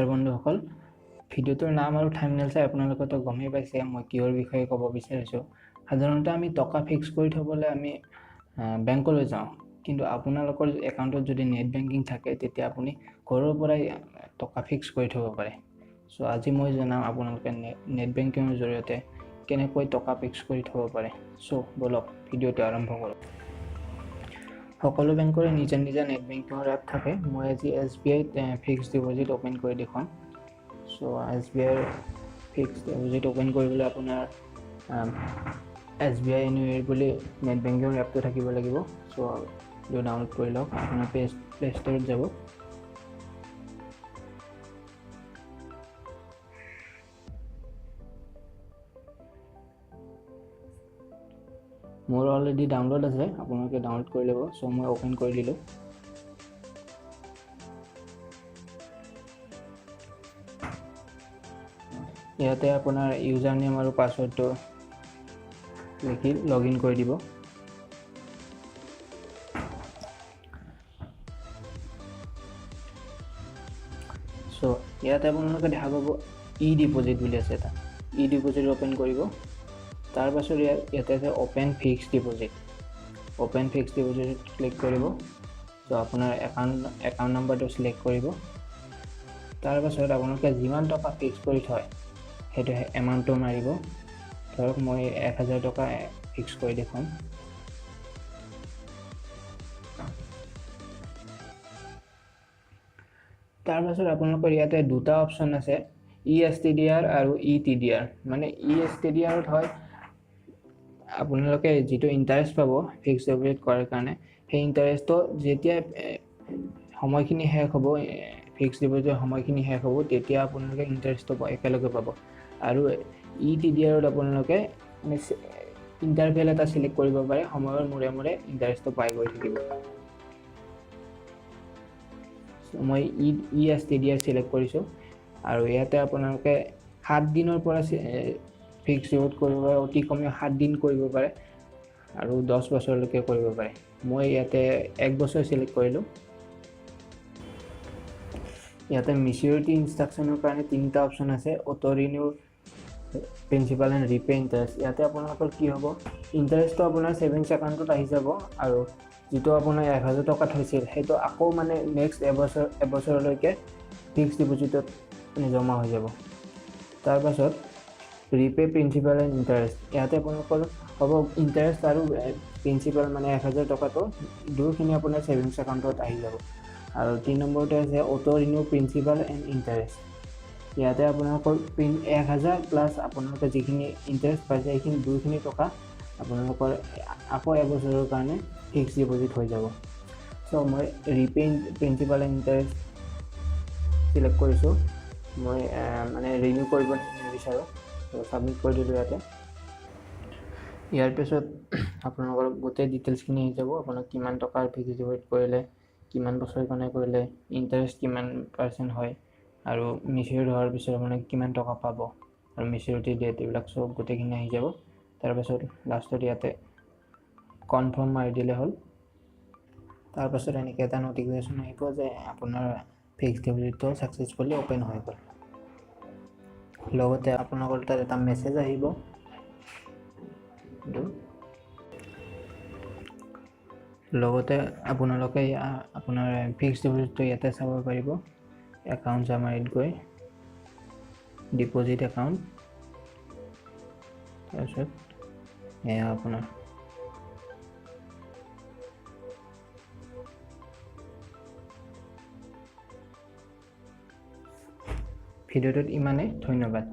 নমস্কাৰ বন্ধুসকল, ভিডিঅ'টোৰ নাম আৰু থাম্বনেল চাই আপোনালোকে তো গমেই পাইছে মই কিহৰ বিষয়ে ক'ব বিচাৰিছোঁ। সাধাৰণতে আমি টকা ফিক্স কৰি থবলৈ আমি বেংকলৈ যাওঁ, কিন্তু আপোনালোকৰ একাউণ্টত যদি নেট বেংকিং থাকে তেতিয়া আপুনি ঘৰৰ পৰাই টকা ফিক্স কৰি থ'ব পাৰে। চ' আজি মই জনাম আপোনালোকে নেট বেংকিঙৰ জৰিয়তে কেনেকৈ টকা ফিক্স কৰি থ'ব পাৰে। চ' বলক ভিডিঅ'টো আৰম্ভ কৰোঁ। সকলো বেংকৰে নিজা নিজা নেট বেংকিঙৰ এপ থাকে। মই আজি SBI ফিক্সড ডিপজিট ওপেন কৰি দেখুৱাম। চ' SBI ফিক্সড ডিপজিট ওপেন কৰিবলৈ আপোনাৰ SBI এনুৱেৰ বুলি নেট বেংকিঙৰ এপটো থাকিব লাগিব। চ' এইটো ডাউনলোড কৰি লওক। আপোনাৰ প্লে ষ্ট'ৰত যাব। মোৰ অলৰেডি ডাউনলোড আছে, আপোনালোকে ডাউনলোড কৰি ল'ব। চ' মই ওপেন কৰি দিলোঁ। ইয়াতে আপোনাৰ ইউজাৰ নেম আৰু পাছৱৰ্ডটো লিখি লগ ইন কৰি দিব। চ' ইয়াতে আপোনালোকে দেখা পাব ডিপজিট বুলি আছে এটা। ডিপজিট ওপেন কৰিব। তাৰ পাছত ইয়াতে আছে open fixed deposit. Open fixed deposit click কৰিব। চ' আপোনাৰ একাউণ্ট নাম্বাৰটো চিলেক্ট কৰিব। তাৰ পাছত আপোনালোকে যিমান টকা ফিক্স কৰি থয় সেইটো এমাউণ্টটো মাৰিব। ধৰক মই 1000 টকা ফিক্স কৰি দেখুৱাম। তাৰ পাছত আপোনালোকৰ ইয়াতে দুটা অপশ্যন আছে, ESTDR আৰু ETDR। মানে ESTDR হয় আপোনালোকে যিটো ইণ্টাৰেষ্ট পাব ফিক্সড ডিপজিট কৰাৰ কাৰণে, সেই ইণ্টাৰেষ্টটো যেতিয়া সময়খিনি শেষ হ'ব, ফিক্সড ডিপজিটৰ সময়খিনি শেষ হ'ব, তেতিয়া আপোনালোকে ইণ্টাৰেষ্টটো একেলগে পাব। আৰু ETDRত আপোনালোকে ইণ্টাৰভেল এটা চিলেক্ট কৰিব পাৰে, সময়ৰ মূৰে মূৰে ইণ্টাৰেষ্টটো পাই গৈ থাকিব। মই ESTDR চিলেক্ট কৰিছোঁ। আৰু ইয়াতে আপোনালোকে 7 দিনৰ পৰা ফিক্সড ডিপজিট কৰিব পাৰে। অতি কমেও 7 দিন কৰিব পাৰে আৰু 10 বছৰলৈকে কৰিব পাৰে। মই ইয়াতে 1 বছৰ চিলেক্ট কৰিলোঁ। ইয়াতে মেচিউৰিটি ইনষ্ট্ৰাকশ্যনৰ কাৰণে 3টা অপশ্যন আছে, auto renew, principal and repay interest. ইয়াতে আপোনালোকৰ কি হ'ব, ইণ্টাৰেষ্টটো আপোনাৰ ছেভিংছ একাউণ্টত আহি যাব আৰু যিটো আপোনাৰ 1000 টকা থৈছিল সেইটো আকৌ মানে নেক্সট এবছৰলৈকে ফিক্সড ডিপজিটত জমা হৈ যাব। তাৰপাছত ৰিপে প্ৰিন্সিপাল এণ্ড ইণ্টাৰেষ্ট। ইয়াতে আপোনালোকৰ হ'ব ইণ্টাৰেষ্ট আৰু প্ৰিন্সিপাল, মানে 1000 টকাটো দুয়োখিনি আপোনাৰ ছেভিংছ একাউণ্টত আহি যাব। আৰু 3 নম্বৰতে আছে auto renew principal and interest. ইয়াতে আপোনালোকৰ 1000 প্লাছ আপোনালোকে যিখিনি ইণ্টাৰেষ্ট পাইছে সেইখিনি দুয়োখিনি টকা আপোনালোকৰ আকৌ এবছৰৰ কাৰণে ফিক্সড ডিপজিট হৈ যাব। চ' মই repay principal and interest select কৰিছোঁ। মই মানে ৰিনিউ কৰিব নিবিচাৰোঁ। চ' ছাবমিট কৰি দিলোঁ ইয়াতে। ইয়াৰ পিছত আপোনালোকৰ গোটেই ডিটেইলছখিনি আহি যাব। আপোনাক কিমান টকাৰ ফিক্সড ডিপজিট কৰিলে, কিমান বছৰ কাৰণে কৰিলে, ইণ্টাৰেষ্ট কিমান % হয়, আৰু মেচিউৰ হোৱাৰ পিছত আপোনাক কিমান টকা পাব, আৰু মেচিউৰিটি ডেট, এইবিলাক চব গোটেইখিনি আহি যাব। তাৰপাছত লাষ্টত ইয়াতে কনফাৰ্ম মাৰি দিলে হ'ল। তাৰপাছত এনেকৈ এটা নটিফিকেশ্যন আহিব যে আপোনাৰ ফিক্সড ডিপজিটটো ছাকচেছফুলি ওপেন হৈ গ'ল। লগতে আপোনালোকৰ তাত এটা মেছেজ আহিব। লগতে আপোনালোকে আপোনাৰ ফিক্সড ডিপজিটটো ইয়াতে চাব পাৰিব। একাউণ্ট চামাৰিত গৈ ডিপজিট একাউণ্ট, তাৰপিছত এয়া আপোনাৰ ভিডিঅ'টোত ইমানেই। ধন্যবাদ।